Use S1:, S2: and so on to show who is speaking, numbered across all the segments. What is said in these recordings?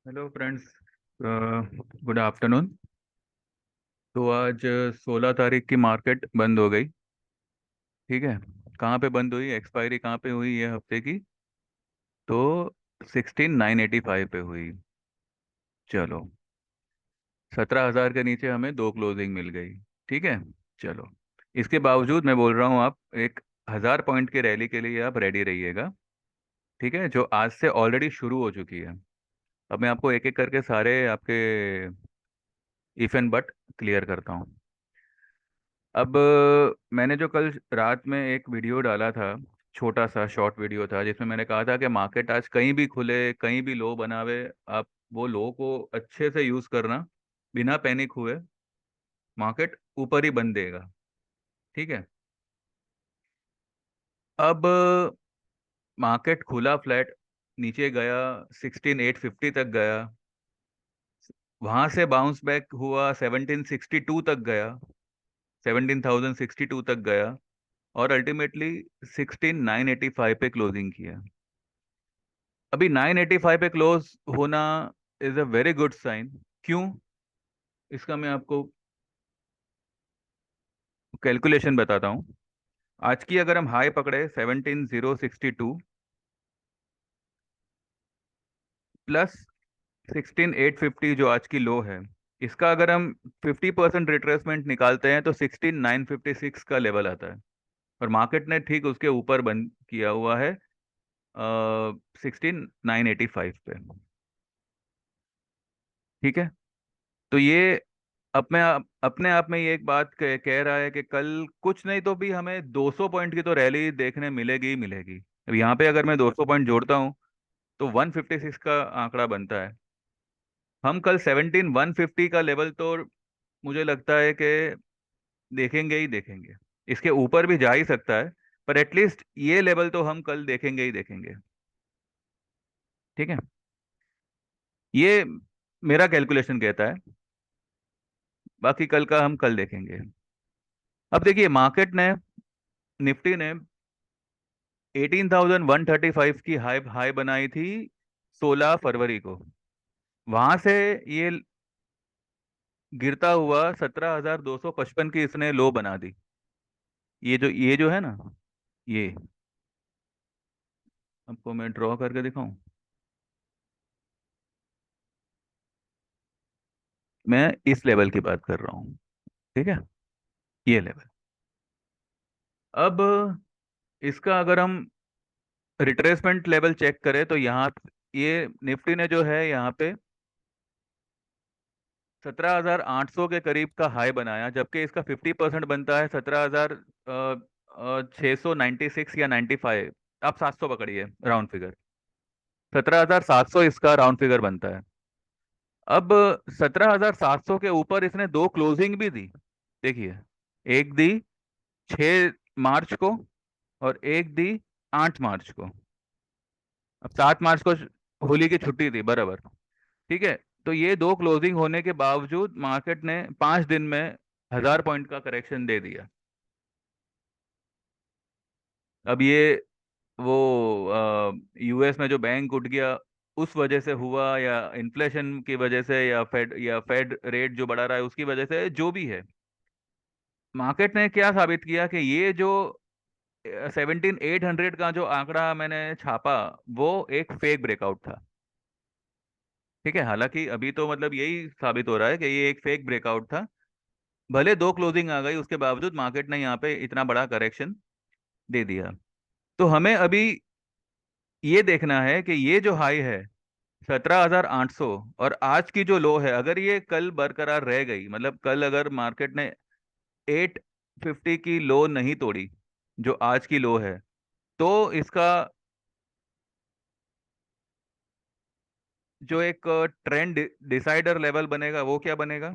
S1: Hello friends, good afternoon. तो आज 16 तारीख की मार्केट बंद हो गई। ठीक है। कहाँ पे बंद हुई, एक्सपायरी कहाँ पे हुई ये हफ्ते की? तो 16,985 पे हुई। चलो, 17,000 के नीचे हमें दो क्लोजिंग मिल गई। ठीक है। चलो, इसके बावजूद मैं बोल रहा हूँ, आप एक 1,000 पॉइंट की रैली के लिए आप रेडी रहिएगा। ठीक है, जो आज से ऑलरेडी शुरू हो चुकी है। अब मैं आपको एक एक करके सारे आपके इफ एंड बट क्लियर करता हूँ। अब मैंने जो कल रात में एक वीडियो डाला था, छोटा सा शॉर्ट वीडियो था, जिसमें मैंने कहा था कि मार्केट आज कहीं भी खुले कहीं भी लो बनावे, आप वो लो को अच्छे से यूज करना, बिना पैनिक हुए मार्केट ऊपर ही बन देगा। ठीक है। अब मार्केट खुला फ्लैट, नीचे गया, 16,850 तक गया, वहां से बाउंस बैक हुआ, 1762 तक गया, 17,062 तक गया, और अल्टीमेटली 16,985 पे क्लोजिंग किया। अभी 985 पे क्लोज होना is a very good sign. क्यों? इसका मैं आपको कैलकुलेशन बताता हूँ। आज की अगर हम हाई पकड़े 17,062 प्लस 16,850 जो आज की लो है, इसका अगर हम 50% रिट्रेसमेंट निकालते हैं तो 16,956 का लेवल आता है। और मार्केट ने ठीक उसके ऊपर बंद किया हुआ है 16,985 पे। ठीक है। तो ये अपने आप में ये एक बात कह रहा है कि कल कुछ नहीं तो भी हमें 200 पॉइंट की तो रैली देखने मिलेगी ही मिलेगी। अब यहाँ पे अगर मैं 200 पॉइंट जोड़ता हूँ तो 156 का आंकड़ा बनता है। हम कल 17,150 का लेवल तो मुझे लगता है कि देखेंगे ही देखेंगे। इसके ऊपर भी जा ही सकता है, पर एटलीस्ट ये लेवल तो हम कल देखेंगे ही देखेंगे। ठीक है। ये मेरा कैलकुलेशन कहता है, बाकी कल का हम कल देखेंगे। अब देखिए, मार्केट ने, निफ्टी ने 18,135 की हाई हाई बनाई थी 16 फरवरी को। वहां से ये गिरता हुआ 17,255 की इसने लो बना दी। ये जो है ना, ये आपको मैं ड्रॉ करके दिखाऊं। मैं इस लेवल की बात कर रहा हूँ। ठीक है, ये लेवल। अब इसका अगर हम रिट्रेसमेंट लेवल चेक करें तो यहाँ ये निफ्टी ने जो है यहाँ पे 17,800 के करीब का हाई बनाया, जबकि इसका 50% बनता है 17,696 या 95। आप 700 पकड़िए राउंड फिगर, 17,700 इसका राउंड फिगर बनता है। अब 17,700 के ऊपर इसने दो क्लोजिंग भी दी। देखिए, एक दी 6 मार्च को और एक दी 8 मार्च को। अब 7 मार्च को होली की छुट्टी थी बराबर। ठीक है। तो ये दो क्लोजिंग होने के बावजूद मार्केट ने 5 दिन में 1,000 पॉइंट का करेक्शन दे दिया। अब ये वो यूएस में जो बैंक उठ गया उस वजह से हुआ, या इन्फ्लेशन की वजह से, या फेड रेट जो बढ़ा रहा है उसकी वजह से, जो भी है, मार्केट ने क्या साबित किया कि ये जो 17,800 का जो आंकड़ा मैंने छापा, वो एक फेक ब्रेकआउट था। ठीक है। हालांकि अभी तो मतलब यही साबित हो रहा है कि ये एक फेक ब्रेकआउट था। भले दो क्लोजिंग आ गई, उसके बावजूद मार्केट ने यहाँ पे इतना बड़ा करेक्शन दे दिया। तो हमें अभी ये देखना है कि ये जो हाई है 17,800 और आज की जो लो है, अगर ये कल बरकरार रह गई, मतलब कल अगर मार्केट ने 850 की लो नहीं तोड़ी, जो आज की लो है, तो इसका जो एक ट्रेंड डिसाइडर लेवल बनेगा वो क्या बनेगा?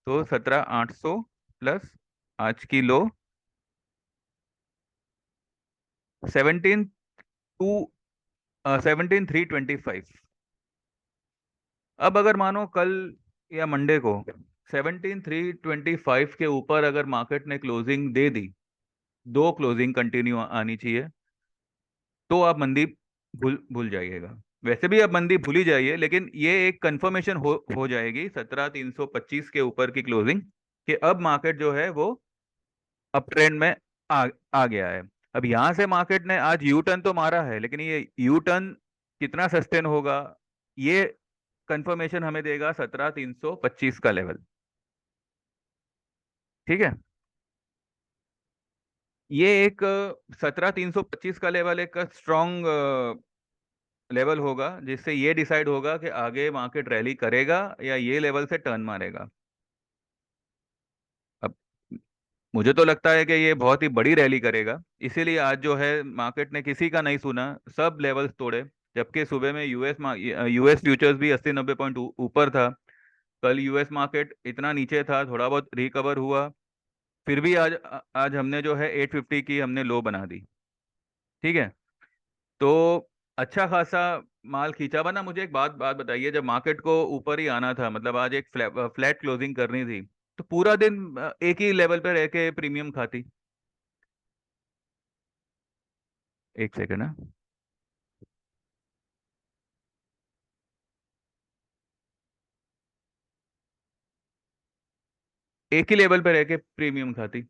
S1: तो 17,800 प्लस आज की लो 17 टू 17,325। अब अगर मानो कल या मंडे को 17,325 के ऊपर अगर मार्केट ने क्लोजिंग दे दी, दो क्लोजिंग कंटिन्यू आनी चाहिए, तो आप मंदी भूल भूल जाइएगा। वैसे भी अब मंदी भूल ही जाइए, लेकिन ये एक कंफर्मेशन हो जाएगी 17,325 के ऊपर की क्लोजिंग, कि अब मार्केट जो है वो अप ट्रेंड में आ आ गया है। अब यहां से मार्केट ने आज यू टर्न तो मारा है, लेकिन ये यू टर्न कितना सस्टेन होगा, ये कंफर्मेशन हमें देगा 17,325 का लेवल। ठीक है। ये एक 17,325 का लेवल एक स्ट्रॉन्ग लेवल होगा, जिससे ये डिसाइड होगा कि आगे मार्केट रैली करेगा या ये लेवल से टर्न मारेगा। अब मुझे तो लगता है कि ये बहुत ही बड़ी रैली करेगा, इसीलिए आज जो है मार्केट ने किसी का नहीं सुना, सब लेवल्स तोड़े। जबकि सुबह में यूएस फ्यूचर्स भी 80-90 पॉइंट ऊपर था। कल यूएस मार्केट इतना नीचे था, थोड़ा बहुत रिकवर हुआ, फिर भी आज हमने जो है 850 की हमने लो बना दी। ठीक है। तो अच्छा खासा माल खींचा। बना मुझे एक बात बात बताइए, जब मार्केट को ऊपर ही आना था, मतलब आज एक फ्लैट क्लोजिंग करनी थी, तो पूरा दिन एक ही लेवल पे रह के प्रीमियम खाती। एक सेकंड ना। एक ही लेवल पे रह के प्रीमियम खाती।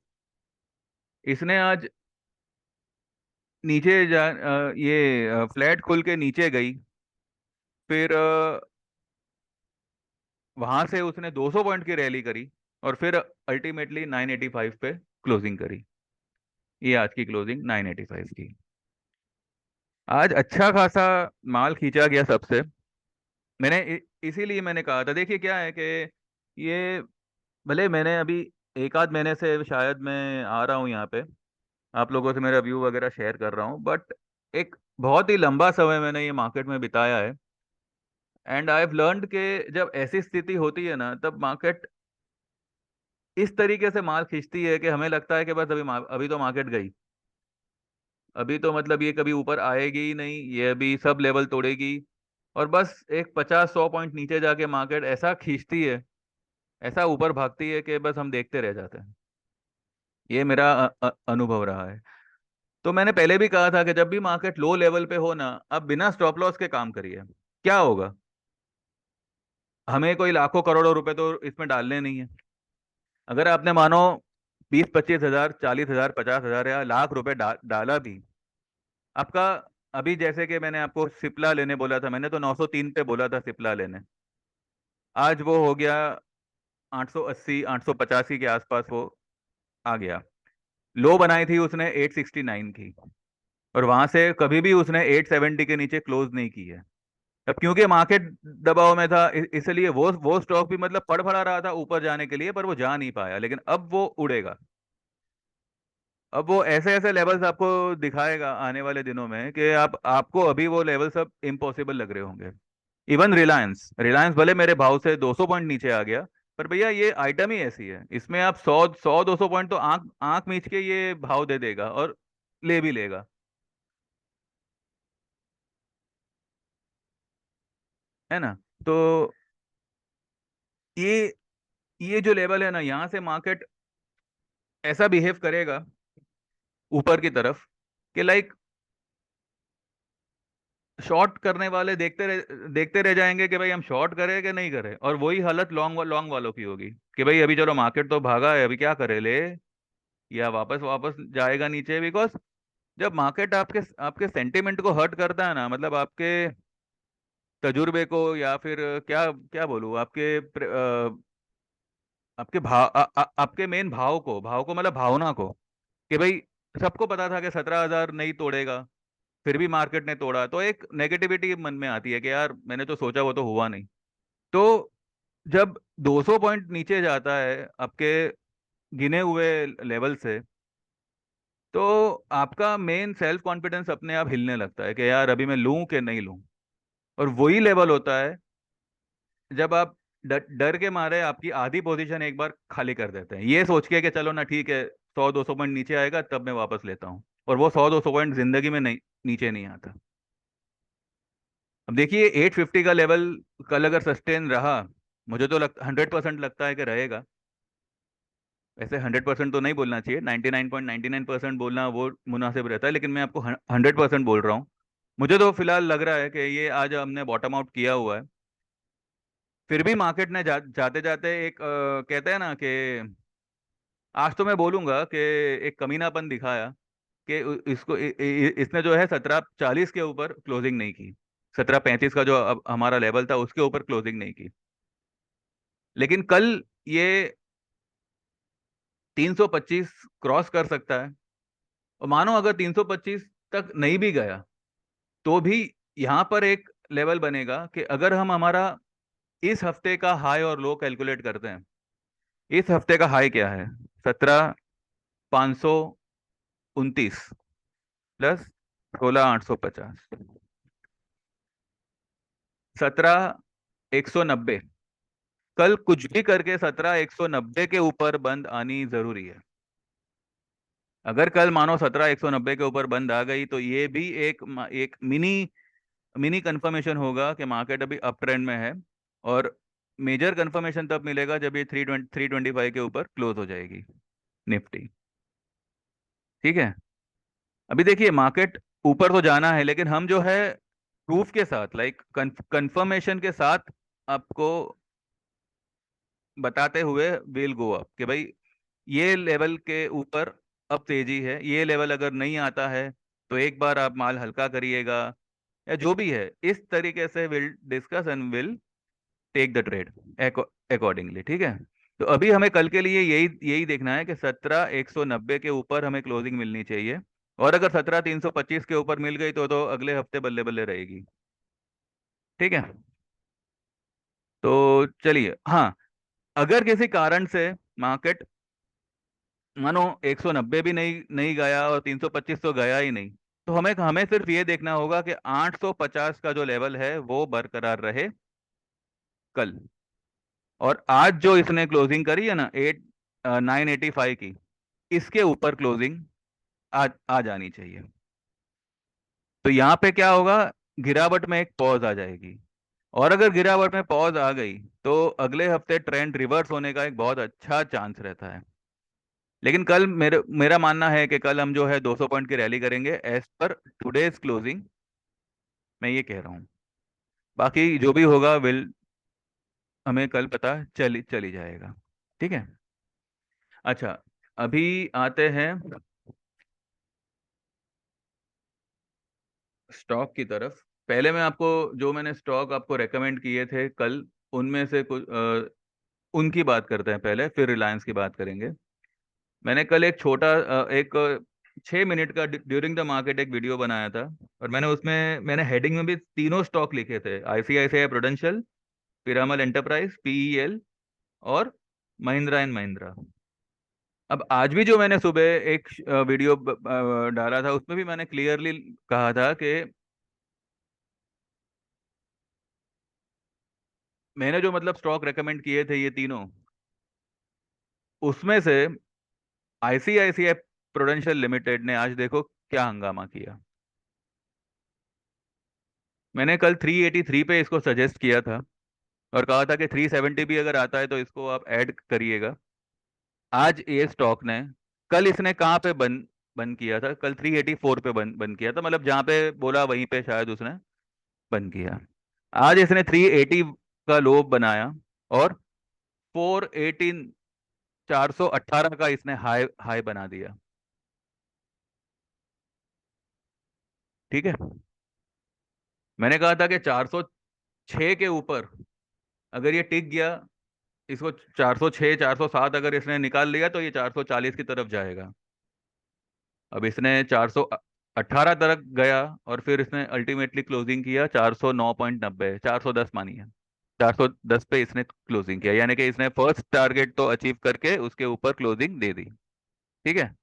S1: इसने आज नीचे ये फ्लैट खुल के नीचे गई, फिर वहां से उसने 200 पॉइंट की रैली करी, और फिर अल्टीमेटली 985 पे क्लोजिंग करी। ये आज की क्लोजिंग 985 की। आज अच्छा खासा माल खींचा गया सबसे। इसीलिए मैंने कहा था, देखिए क्या है कि ये, भले मैंने अभी एक आध महीने से शायद मैं आ रहा हूँ यहाँ पे, आप लोगों से मेरा व्यू वगैरह शेयर कर रहा हूँ, बट एक बहुत ही लंबा समय मैंने ये मार्केट में बिताया है। एंड आई हैव लर्नड के जब ऐसी स्थिति होती है ना, तब मार्केट इस तरीके से माल खींचती है कि हमें लगता है कि बस अभी तो मार्केट गई, अभी तो मतलब ये कभी ऊपर आएगी ही नहीं, ये अभी सब लेवल तोड़ेगी, और बस एक 50-100 पॉइंट नीचे जाके मार्केट ऐसा खींचती है, ऐसा ऊपर भागती है कि बस हम देखते रह जाते हैं। ये मेरा अनुभव रहा है। तो मैंने पहले भी कहा था कि जब भी मार्केट लो लेवल पे हो ना, आप बिना स्टॉप लॉस के काम करिए। क्या होगा, हमें कोई लाखों करोड़ों रुपए तो इसमें डालने नहीं है। अगर आपने मानो 20-25 हजार, 40 हजार, 50 हजार या लाख रुपए डाला भी, आपका, अभी जैसे कि मैंने आपको सिप्ला लेने बोला था, मैंने तो 903 पे बोला था सिप्ला लेने, आज वो हो गया 880, 885 के आसपास वो आ गया। लो बनाई थी उसने 869 की, और वहां से कभी भी उसने 870 के नीचे क्लोज नहीं की है। अब क्योंकि मार्केट दबाव में था, इसलिए वो स्टॉक भी मतलब फड़फड़ा रहा था ऊपर जाने के लिए, पर वो जा नहीं पाया, लेकिन अब वो उड़ेगा। अब वो ऐसे ऐसे लेवल्स आपको दिखाएगा आने वाले दिनों में कि आपको अभी वो लेवल सब इम्पॉसिबल लग रहे होंगे। इवन रिलायंस रिलायंस भले मेरे भाव से 200 पॉइंट नीचे आ गया, पर भैया ये आइटम ही ऐसी है, इसमें आप 100-200 पॉइंट तो आंख आंख मीच के ये भाव दे देगा, और ले भी लेगा। है ना। तो ये ये जो लेवल है ना, यहाँ से मार्केट ऐसा बिहेव करेगा ऊपर की तरफ, कि लाइक शॉर्ट करने वाले देखते रह जाएंगे कि भाई हम शॉर्ट करें कि नहीं करें, और वही हालत लॉन्ग लॉन्ग वालों की होगी कि भाई अभी चलो मार्केट तो भागा है, अभी क्या करे, ले, या वापस वापस जाएगा नीचे। बिकॉज जब मार्केट आपके आपके सेंटिमेंट को हर्ट करता है ना, मतलब आपके तजुर्बे को, या फिर क्या क्या बोलूँ, आपके आपके मेन भाव को मतलब भावना को, कि भाई सबको पता था कि 17 हजार नहीं तोड़ेगा, फिर भी मार्केट ने तोड़ा, तो एक नेगेटिविटी मन में आती है कि यार मैंने तो सोचा वो तो हुआ नहीं। तो जब 200 पॉइंट नीचे जाता है आपके गिने हुए लेवल से, तो आपका मेन सेल्फ कॉन्फिडेंस अपने आप हिलने लगता है कि यार अभी मैं लूं कि नहीं लूं। और वही लेवल होता है जब आप डर के मारे आपकी आधी पोजीशन एक बार खाली कर देते हैं, ये सोच के कि चलो ना ठीक है, 100-200 पॉइंट नीचे आएगा तब मैं वापस लेता हूँ, और वो 100-200 पॉइंट जिंदगी में नहीं, नीचे नहीं आता। अब देखिए 850 का लेवल कल अगर सस्टेन रहा, मुझे तो 100% लगता है कि रहेगा। वैसे 100% तो नहीं बोलना चाहिए, 99.99% बोलना वो मुनासिब रहता है, लेकिन मैं आपको 100% बोल रहा हूँ मुझे तो फिलहाल लग रहा है कि ये आज हमने बॉटम आउट किया हुआ है। फिर भी मार्केट ने जाते जाते एक कहते हैं ना कि आज तो मैं बोलूंगा कि एक कमीनापन दिखाया कि इसने जो है 1740 के ऊपर क्लोजिंग नहीं की। 1735 का जो अब हमारा लेवल था उसके ऊपर क्लोजिंग नहीं की। लेकिन कल ये 325 क्रॉस कर सकता है। और मानो अगर 325 तक नहीं भी गया तो भी यहाँ पर एक लेवल बनेगा कि अगर हम हमारा इस हफ्ते का हाई और लो कैलकुलेट करते हैं। इस हफ्ते का हाई क्या है? 17,529 प्लस 16,850, 17,190। कल कुछ भी करके 17,190 के ऊपर बंद आनी जरूरी है। अगर कल मानो 17,190 के ऊपर बंद आ गई तो ये भी एक मिनी मिनी कंफर्मेशन होगा कि मार्केट अभी अप ट्रेंड में है। और मेजर कंफर्मेशन तब मिलेगा जब ये 325 के ऊपर क्लोज हो जाएगी निफ्टी। ठीक है। अभी देखिए मार्केट ऊपर तो जाना है लेकिन हम जो है प्रूफ के साथ, लाइक कंफर्मेशन के साथ आपको बताते हुए विल गो अप कि भाई ये लेवल के ऊपर अब तेजी है। ये लेवल अगर नहीं आता है तो एक बार आप माल हल्का करिएगा या जो भी है, इस तरीके से will discuss and will take the trade accordingly. ठीक है। तो अभी हमें कल के लिए यही यही देखना है कि 17,190 के ऊपर हमें क्लोजिंग मिलनी चाहिए। और अगर 17,325 के ऊपर मिल गई तो अगले हफ्ते बल्ले बल्ले रहेगी। ठीक है। तो चलिए, हाँ, अगर किसी कारण से मार्केट मानो 190 भी नहीं नहीं गया और 325 तो गया ही नहीं, तो हमें हमें सिर्फ ये देखना होगा कि 850 का जो लेवल है वो बरकरार रहे कल। और आज जो इसने क्लोजिंग करी है ना 985 की, इसके ऊपर क्लोजिंग आ जानी चाहिए। तो यहाँ पे क्या होगा, गिरावट में एक पॉज आ जाएगी। और अगर गिरावट में पॉज आ गई तो अगले हफ्ते ट्रेंड रिवर्स होने का एक बहुत अच्छा चांस रहता है। लेकिन कल मेरा मानना है कि कल हम जो है 200 पॉइंट की रैली करेंगे एज पर टुडेज क्लोजिंग। मैं ये कह रहा हूँ। बाकी जो भी होगा विल हमें कल पता चली जाएगा। ठीक है। अच्छा, अभी आते हैं स्टॉक की तरफ। पहले मैं आपको जो मैंने स्टॉक आपको रेकमेंड किए थे कल, उनमें से कुछ उनकी बात करते हैं पहले, फिर रिलायंस की बात करेंगे। मैंने कल एक छोटा एक 6 मिनट का ड्यूरिंग द मार्केट एक वीडियो बनाया था। और मैंने हेडिंग में भी तीनों स्टॉक लिखे थे: ICICI prudential, Piramal enterprise PEL, और महिंद्रा एंड महिंद्रा। अब आज भी जो मैंने सुबह एक वीडियो डाला था उसमें भी मैंने क्लियरली कहा था कि मैंने जो मतलब स्टॉक रेकमेंड किए थे ये तीनों, उसमें से आईसीआईसीआई प्रूडेंशियल लिमिटेड ने आज देखो क्या हंगामा किया। मैंने कल 383 पे इसको सजेस्ट किया था और कहा था कि 370 भी अगर आता है तो इसको आप ऐड करिएगा। आज ये स्टॉक ने, कल इसने कहाँ पे बंद बंद किया था? कल 384 पे बंद बंद किया था, मतलब जहाँ पे बोला वहीं पे शायद उसने बंद किया। आज इसने 380 का लो बनाया और 418, 418 का इसने हाई हाई बना दिया। ठीक है। मैंने कहा था कि 406 के ऊपर अगर ये टिक गया, इसको 406 407 अगर इसने निकाल लिया तो ये 440 की तरफ जाएगा। अब इसने 418 तक गया और फिर इसने अल्टीमेटली क्लोजिंग किया 409.90, 410 मानिए। 410 पे इसने क्लोजिंग किया, यानी कि इसने फर्स्ट टारगेट तो अचीव करके उसके ऊपर क्लोजिंग दे दी। ठीक है।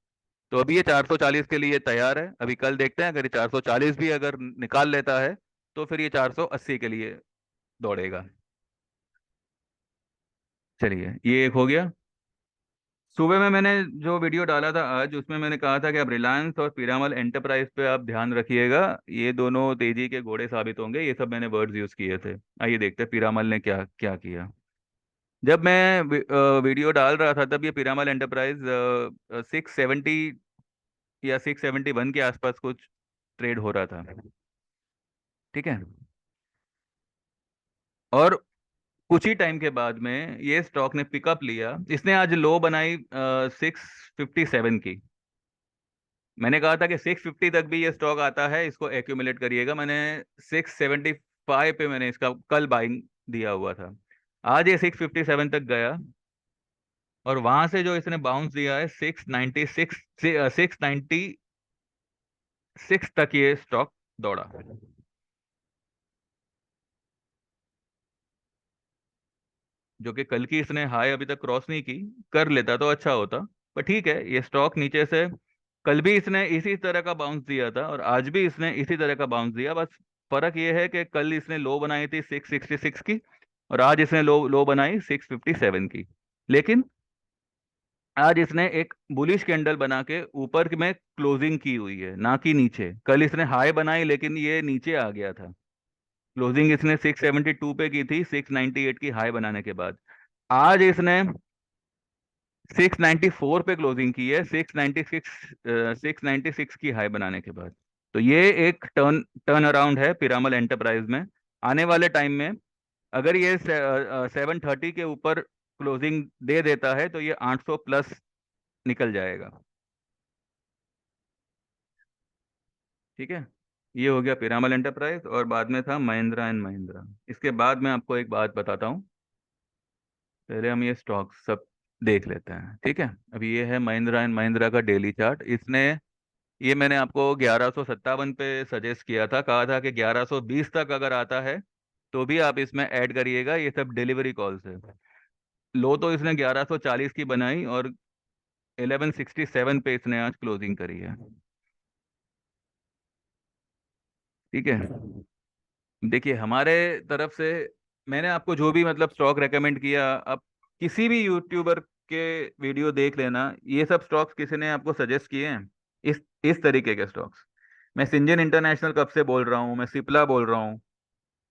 S1: तो अभी ये 440 के लिए तैयार है। अभी कल देखते हैं, अगर ये 440 भी अगर निकाल लेता है तो फिर ये 480 के लिए दौड़ेगा। चलिए, ये एक हो गया। सुबह में मैंने जो वीडियो डाला था आज, उसमें मैंने कहा था कि अब रिलायंस और पीरामल एंटरप्राइज पे आप ध्यान रखिएगा। ये दोनों तेजी के घोड़े साबित होंगे। ये सब मैंने वर्ड्स यूज किए थे। आइए देखते हैं पीरामल ने क्या क्या किया। जब मैं वीडियो डाल रहा था तब ये पीरामल एंटरप्राइज 670 या 671 के आसपास कुछ ट्रेड हो रहा था। ठीक है। और कुछ ही टाइम के बाद में ये स्टॉक ने पिकअप लिया, इसने आज लो बनाई 657 की। मैंने कहा था कि 650 तक भी ये स्टॉक आता है, इसको एक्यूमुलेट करिएगा। मैंने 675 पे मैंने इसका कल बाइंग दिया हुआ था। आज ये 657 तक गया, और वहां से जो इसने बाउंस दिया है 696 से 696 तक ये स्टॉक दौड़ा। जो कि कल की इसने हाई अभी तक क्रॉस नहीं की, कर लेता तो अच्छा होता। पर ठीक है, ये स्टॉक नीचे से कल भी इसने इसी तरह का बाउंस दिया था, और आज भी इसने इसी तरह का बाउंस दिया। बस फर्क ये है कि कल इसने लो बनाई थी 666 की, और आज इसने लो लो बनाई 657 की। लेकिन आज इसने एक बुलिश कैंडल बना के ऊपर में क्लोजिंग की हुई है, ना कि नीचे। कल इसने हाई बनाई लेकिन ये नीचे आ गया था। क्लोजिंग इसने 672 पे की थी, 698 की हाई बनाने के बाद। आज इसने 694 पे क्लोजिंग की है, 696 की हाई बनाने के बाद। तो ये एक टर्न टर्न अराउंड है पिरामल एंटरप्राइज में। आने वाले टाइम में अगर ये 730 के ऊपर क्लोजिंग दे देता है तो ये 800 प्लस निकल जाएगा। ठीक है। ये हो गया पिरामल एंटरप्राइज, और बाद में था महिंद्रा एंड महिंद्रा। इसके बाद मैं आपको एक बात बताता हूँ। पहले हम ये स्टॉक सब देख लेते हैं, ठीक है। अभी ये है महिंद्रा एंड महिंद्रा का डेली चार्ट। इसने, ये मैंने आपको 1157 पे सजेस्ट किया था, कहा था कि 1120 तक अगर आता है तो भी आप इसमें ऐड करिएगा। ये सब डिलीवरी कॉल्स है। लो तो इसने 1140 की बनाई, और 1167 पे इसने आज क्लोजिंग करी है। ठीक है। देखिए हमारे तरफ से मैंने आपको जो भी मतलब स्टॉक रेकमेंड किया, अब किसी भी यूट्यूबर के वीडियो देख लेना, ये सब स्टॉक्स किसी ने आपको सजेस्ट किए हैं? इस तरीके के स्टॉक्स। मैं सिंजन इंटरनेशनल कब से बोल रहा हूँ, मैं सिप्ला बोल रहा हूँ।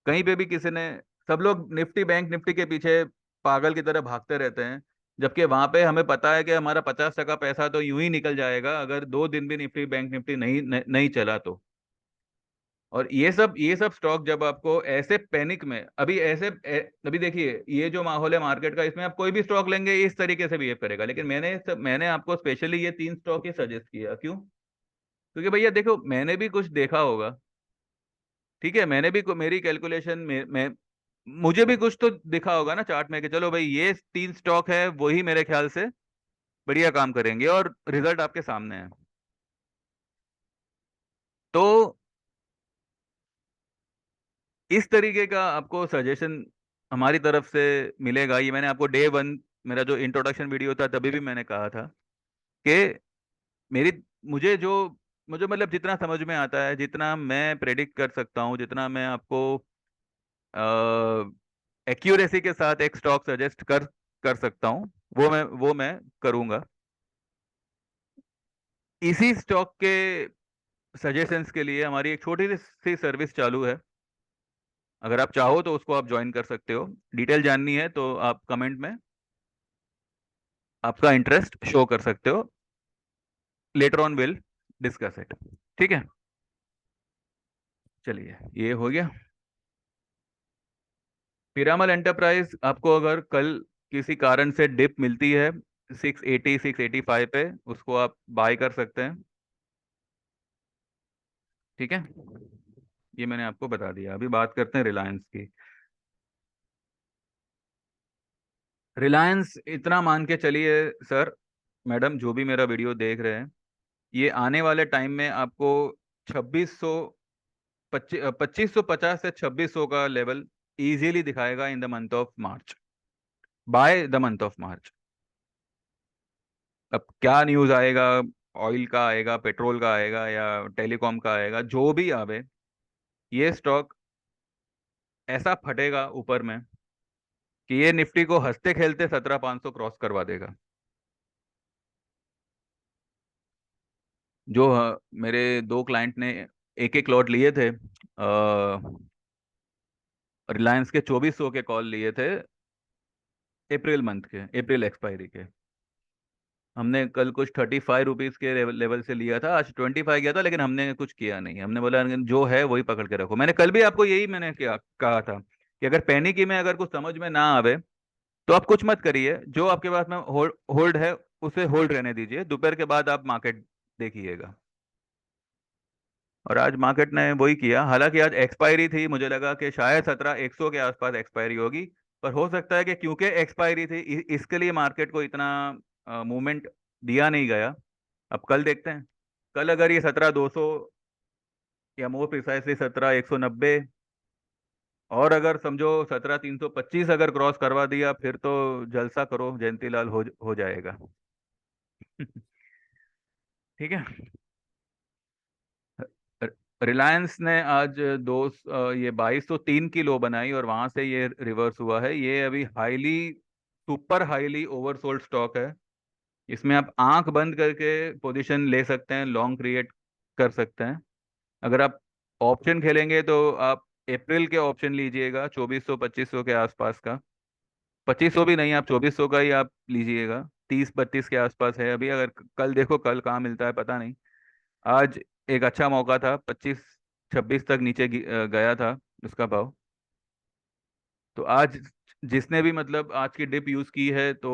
S1: कहीं पे भी किसी ने, सब लोग निफ्टी बैंक निफ्टी के पीछे पागल की तरह भागते रहते हैं, जबकि वहां पे हमें पता है कि हमारा 50% पैसा तो यूं ही निकल जाएगा अगर 2 दिन भी निफ्टी बैंक निफ्टी नहीं चला तो। और ये सब स्टॉक जब आपको ऐसे पैनिक में, अभी देखिए ये जो माहौल है मार्केट का, इसमें आप कोई भी स्टॉक लेंगे इस तरीके से बिहेव करेगा। लेकिन मैंने आपको स्पेशली ये 3 स्टॉक ही सजेस्ट किया, क्यों? क्योंकि भैया देखो, मैंने भी कुछ देखा होगा। ठीक है, मैंने भी मेरी कैलकुलेशन में मुझे भी कुछ तो दिखा होगा ना चार्ट में, कि चलो भाई ये 3 स्टॉक है, वही मेरे ख्याल से बढ़िया काम करेंगे, और रिजल्ट आपके सामने है। तो इस तरीके का आपको सजेशन हमारी तरफ से मिलेगा। ये मैंने आपको डे वन, मेरा जो इंट्रोडक्शन वीडियो था तभी भी मैंने कहा था कि मेरी मुझे जो मुझे मतलब जितना समझ में आता है, जितना मैं प्रेडिक्ट कर सकता हूँ, जितना मैं आपको एक्यूरेसी के साथ एक स्टॉक सजेस्ट कर कर सकता हूँ, वो मैं करूंगा। इसी स्टॉक के सजेशंस के लिए हमारी एक छोटी सी सर्विस चालू है। अगर आप चाहो तो उसको आप ज्वाइन कर सकते हो। डिटेल जाननी है तो आप कमेंट में आपका इंटरेस्ट शो कर सकते हो। Letter on will discuss it. ठीक है। चलिए, ये हो गया। पिरामल एंटरप्राइज आपको अगर कल किसी कारण से डिप मिलती है 680 685 पे, उसको आप बाय कर सकते हैं। ठीक है। ये मैंने आपको बता दिया। अभी बात करते हैं रिलायंस की। रिलायंस इतना मान के चलिए सर, मैडम, जो भी मेरा वीडियो देख रहे हैं, ये आने वाले टाइम में आपको 2600, 2550 से 2600 का लेवल इजीली दिखाएगा in the month of March, by the month of March. अब क्या न्यूज़ आएगा, ऑयल का आएगा, पेट्रोल का आएगा, या टेलीकॉम का आएगा, जो भी आवे, ये स्टॉक ऐसा फटेगा ऊपर में कि ये निफ्टी को हंसते खेलते 17,500 क्रॉस करवा देगा। जो मेरे 2 क्लाइंट ने एक एक लॉट लिए थे, रिलायंस के 2400 के कॉल लिए थे, अप्रैल मंथ के, अप्रैल एक्सपायरी के। हमने कल कुछ 35 रुपीज के लेवल से लिया था, आज 25 गया था, लेकिन हमने कुछ किया नहीं। हमने बोला जो है वही पकड़ के रखो। मैंने कल भी आपको यही मैंने क्या कहा था कि अगर पैनिक की में अगर कुछ समझ में ना आवे तो आप कुछ मत करिए, जो आपके पास में होल्ड होल्ड है उसे होल्ड रहने दीजिए, दोपहर के बाद आप मार्केट देखिएगा। और आज मार्केट ने वही किया। हालांकि आज एक्सपायरी थी, मुझे लगा कि शायद 17,100 के आसपास एक्सपायरी होगी, पर हो सकता है कि क्योंकि एक्सपायरी थी इसके लिए मार्केट को इतना मूवमेंट दिया नहीं गया। अब कल देखते हैं। कल अगर ये 17,200 या मोर प्रिसाइसली 17,190, और अगर समझो 17,325 अगर क्रॉस करवा दिया, फिर तो जलसा करो जयंती लाल, हो जाएगा। ठीक है। रिलायंस ने आज ये 2203 की लो बनाई और वहां से ये रिवर्स हुआ है। ये अभी highly, super highly oversold stock है। इसमें आप आंख बंद करके पोजीशन ले सकते हैं, लॉन्ग क्रिएट कर सकते हैं। अगर आप ऑप्शन खेलेंगे तो आप अप्रैल के ऑप्शन लीजिएगा, 2400 2500 के आसपास का। 2500 भी नहीं, आप 2400 का ही आप लीजिएगा। 30 32 के आसपास है अभी। अगर कल देखो, कल कहाँ मिलता है पता नहीं। आज एक अच्छा मौका था, 25 26 तक नीचे गया था उसका भाव। तो आज जिसने भी मतलब आज की डिप यूज की है तो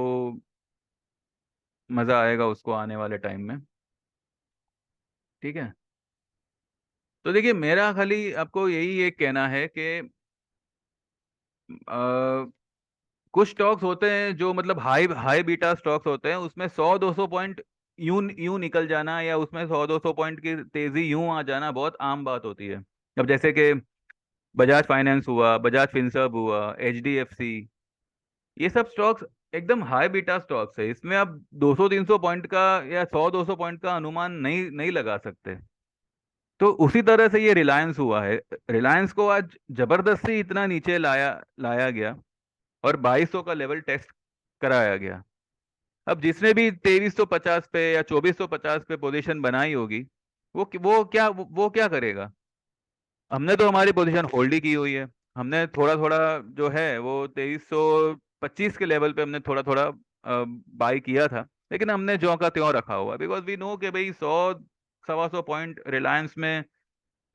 S1: मजा आएगा उसको आने वाले टाइम में। ठीक है। तो देखिए, मेरा खाली आपको यही एक कहना है कि कुछ स्टॉक्स होते हैं जो मतलब हाई हाई बीटा स्टॉक्स होते हैं, उसमें 100 200 पॉइंट यूं यूं निकल जाना, या उसमें 100 200 पॉइंट की तेजी यूं आ जाना बहुत आम बात होती है। अब जैसे कि बजाज फाइनेंस हुआ, बजाज फिनसर्व हुआ, HDFC, ये सब स्टॉक्स एकदम हाई बीटा स्टॉक्स है। इसमें आप 200 300 पॉइंट का या 100 200 पॉइंट का अनुमान नहीं नहीं लगा सकते। तो उसी तरह से ये रिलायंस हुआ है। रिलायंस को आज जबरदस्ती इतना नीचे लाया लाया गया और 2200 का लेवल टेस्ट कराया गया। अब जिसने भी 2350 पे या 2450 पे पोजीशन बनाई होगी, वो क्या करेगा। हमने तो हमारी पोजीशन होल्ड ही की हुई है। हमने थोड़ा थोड़ा जो है वो 2325 के लेवल पे हमने थोड़ा थोड़ा बाई किया था, लेकिन हमने ज्यों का त्यों रखा हुआ, बिकॉज वी नो कि भाई 100 125 पॉइंट रिलायंस में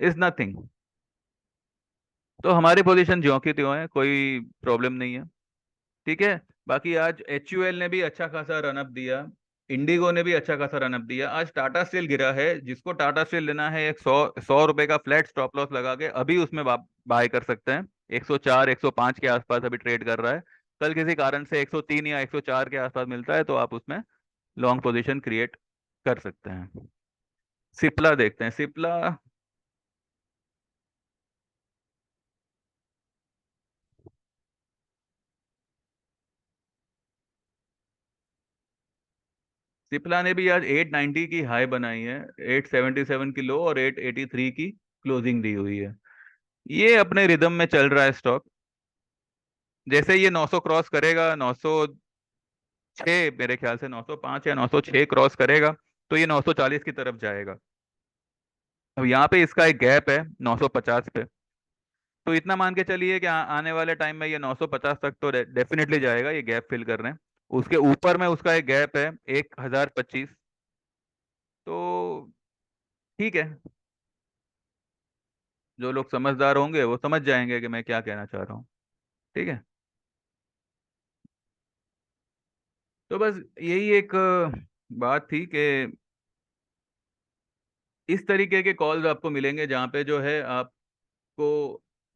S1: इज नथिंग। तो हमारी पोजीशन ज्यों की त्यों है, कोई प्रॉब्लम नहीं है। ठीक है। बाकी आज HUL ने भी अच्छा खासा रनअप दिया, इंडिगो ने भी अच्छा खासा रनअप दिया। आज टाटा स्टील गिरा है। जिसको टाटा स्टील लेना है, एक 100 100 रुपए का फ्लैट स्टॉप लॉस लगा के अभी उसमें बाय कर सकते हैं। 104 105 के आसपास अभी ट्रेड कर रहा है। कल किसी कारण से 103 या 104 के आसपास मिलता है तो आप उसमें लॉन्ग पोजीशन क्रिएट कर सकते हैं। सिप्ला देखते हैं। सिप्ला, सिप्ला ने भी आज 890 की हाई बनाई है, 877 की लो और 883 की क्लोजिंग दी हुई है। ये अपने रिदम में चल रहा है स्टॉक। जैसे ये 900 क्रॉस करेगा, 906, मेरे ख्याल से 905 या 906 क्रॉस करेगा, तो ये 940 की तरफ जाएगा। अब यहाँ पे इसका एक गैप है 950 पे। तो इतना मान के चलिए कि आने वाले टाइम में ये 950 तक तो डेफिनेटली जाएगा, ये गैप फिल करने। उसके ऊपर में उसका एक गैप है 1025। तो ठीक है, जो लोग समझदार होंगे वो समझ जाएंगे कि मैं क्या कहना चाह रहा हूँ। ठीक है। तो बस यही एक बात थी कि इस तरीके के कॉल्स आपको मिलेंगे जहाँ पे जो है आपको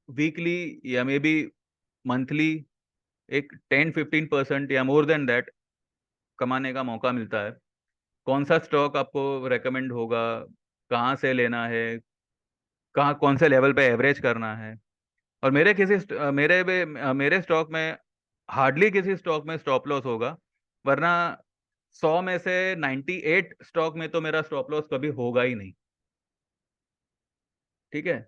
S1: वीकली या मे बी मंथली एक 10 15% या मोर देन दैट कमाने का मौका मिलता है। कौन सा स्टॉक आपको रेकमेंड होगा, कहाँ से लेना है, कहाँ कौन से लेवल पे एवरेज करना है। और मेरे स्टॉक में हार्डली किसी स्टॉक में स्टॉप लॉस होगा, वरना 100 में से 98 स्टॉक में तो मेरा स्टॉप लॉस कभी होगा ही नहीं। ठीक है।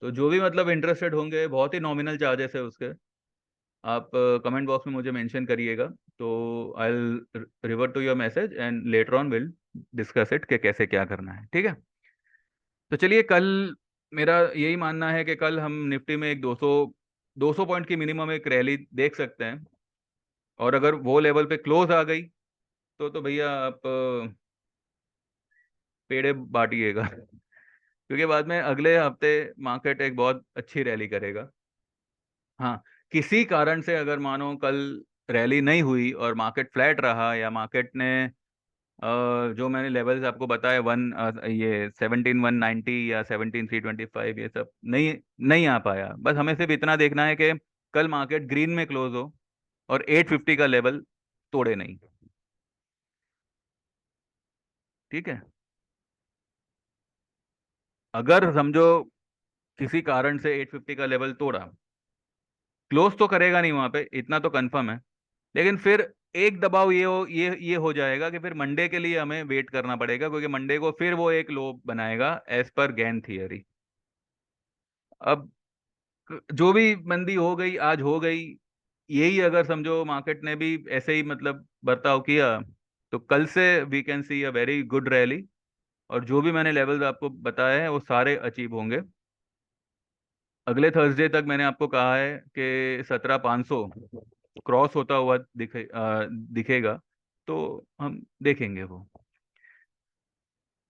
S1: तो जो भी मतलब इंटरेस्टेड होंगे, बहुत ही नॉमिनल चार्जेस है उसके, आप कमेंट बॉक्स में मुझे मेंशन करिएगा। तो I will revert to your message and later on will discuss it कि कैसे क्या करना है। ठीक है। तो चलिए, कल मेरा यही मानना है कि कल हम निफ्टी में एक 200 पॉइंट की मिनिमम एक रैली देख सकते हैं। और अगर वो लेवल पे क्लोज आ गई तो भैया आप पेड़े बांटिएगा क्योंकि बाद में अगले हफ्ते मार्केट एक बहुत अच्छी रैली करेगा। हाँ, किसी कारण से अगर मानो कल रैली नहीं हुई और मार्केट फ्लैट रहा, या मार्केट ने जो मैंने लेवल्स आपको बताए, ये 17,190 या 17,325, ये सब नहीं नहीं आ पाया। बस हमें सिर्फ इतना देखना है कि कल मार्केट ग्रीन में क्लोज हो और 850 का लेवल तोड़े नहीं। ठीक है। अगर समझो किसी कारण से 850 का लेवल तोड़ा, क्लोज तो करेगा नहीं वहां पे, इतना तो कंफर्म है। लेकिन फिर एक दबाव ये हो जाएगा कि फिर मंडे के लिए हमें वेट करना पड़ेगा, क्योंकि मंडे को फिर वो एक लो बनाएगा एज पर गैन थियरी। अब जो भी मंदी हो गई आज हो गई, यही अगर समझो मार्केट ने भी ऐसे ही मतलब बर्ताव किया, तो कल से we can see a very good rally. और जो भी मैंने लेवल्स आपको बताए हैं वो सारे अचीव होंगे। अगले थर्सडे तक मैंने आपको कहा है कि 17,500 क्रॉस होता हुआ दिखेगा, तो हम देखेंगे वो।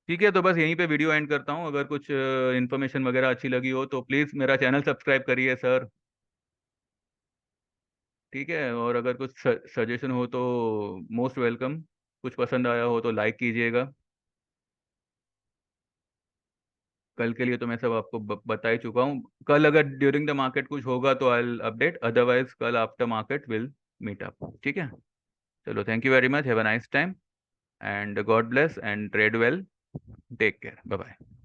S1: ठीक है, तो बस यहीं पे वीडियो एंड करता हूँ। अगर कुछ इन्फॉर्मेशन वगैरह अच्छी लगी हो तो प्लीज़ मेरा चैनल सब्सक्राइब करिए सर। ठीक है, और अगर कुछ सजेशन हो तो मोस्ट वेलकम। कुछ पसंद आया हो तो लाइक कीजिएगा। कल के लिए तो मैं सब आपको बता ही चुका हूँ। कल अगर ड्यूरिंग द मार्केट कुछ होगा तो आई विल अपडेट, अदरवाइज कल after market will meet up. ठीक है। चलो, thank you very much, have a nice time and God bless and trade well. Take care, bye bye.